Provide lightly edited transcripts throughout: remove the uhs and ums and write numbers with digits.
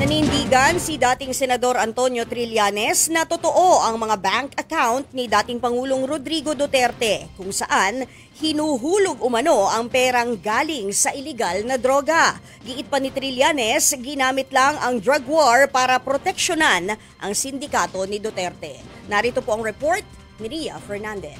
Nanindigan si dating Senador Antonio Trillanes na totoo ang mga bank account ni dating Pangulong Rodrigo Duterte kung saan hinuhulog umano ang perang galing sa iligal na droga. Giit pa ni Trillanes, ginamit lang ang drug war para proteksyonan ang sindikato ni Duterte. Narito po ang report ni Ria Fernandez.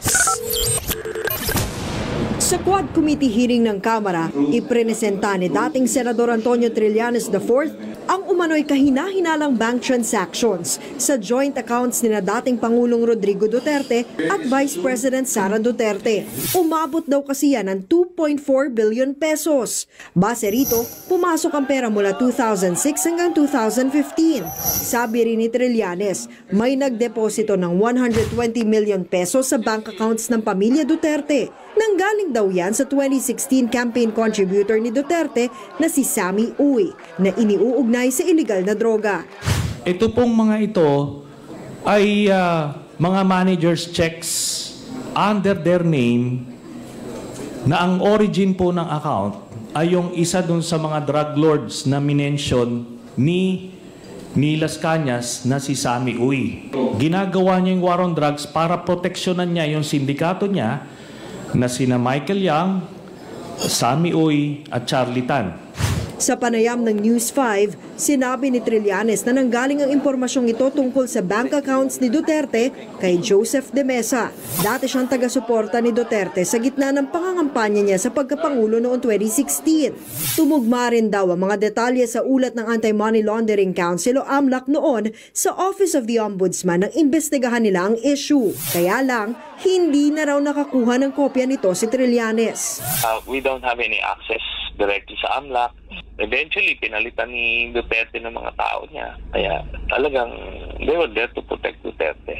Sa Quad Committee hearing ng Kamara, iprenesenta ni dating Senador Antonio Trillanes IV ang umano'y kahina-hinalang bank transactions sa joint accounts ni dating Pangulong Rodrigo Duterte at Vice President Sara Duterte. Umabot daw kasi yan ng 2.4 billion pesos. Base rito, pumasok ang pera mula 2006 hanggang 2015. Sabi rin ni Trillanes, may nagdeposito ng 120 million pesos sa bank accounts ng pamilya Duterte. Nanggaling daw yan sa 2016 campaign contributor ni Duterte na si Sammy Uy na iniuugnay sa iligal na droga. Ito pong mga ito ay mga manager's checks under their name na ang origin po ng account ay yung isa dun sa mga drug lords na minention ni Las Cañas na si Sammy Uy. Ginagawa niya yung war on drugs para proteksyonan niya yung sindikato niya na sina Michael Yang, Sammy Uy at Charlie Tan. Sa panayam ng News 5, sinabi ni Trillanes na nanggaling ang impormasyong ito tungkol sa bank accounts ni Duterte kay Joseph De Mesa. Dati siyang taga-suporta ni Duterte sa gitna ng pangangampanya niya sa pagkapangulo noong 2016. Tumugma rin daw ang mga detalye sa ulat ng Anti-Money Laundering Council o AMLAC noon sa Office of the Ombudsman nang imbestigahan nila ang issue. Kaya lang, hindi na raw nakakuha ng kopya nito si Trillanes. We don't have any access directly sa AMLAC. Eventually, pinalitan ni Duterte ng mga tao niya. Kaya talagang they were there to protect Duterte.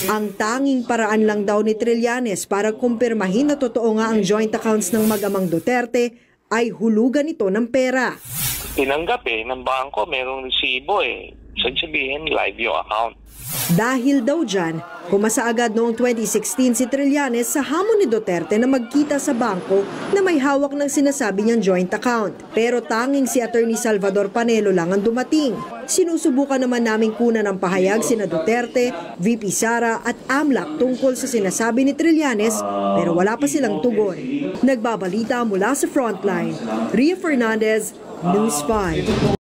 Ang tanging paraan lang daw ni Trillanes para kumpirmahin na totoo nga ang joint accounts ng mag-amang Duterte ay hulugan ito ng pera. Tinanggap ng bangko, merong resibo sabihin live yung account. Dahil daw dyan, pumasa agad noong 2016 si Trillanes sa hamon ni Duterte na magkita sa bangko na may hawak ng sinasabi niyang joint account. Pero tanging si Attorney Salvador Panelo lang ang dumating. Sinusubukan naman naming kunan ng pahayag sina Duterte, VP Sara at AMLAC tungkol sa sinasabi ni Trillanes pero wala pa silang tugon. Nagbabalita mula sa Frontline, Ria Fernandez, News 5.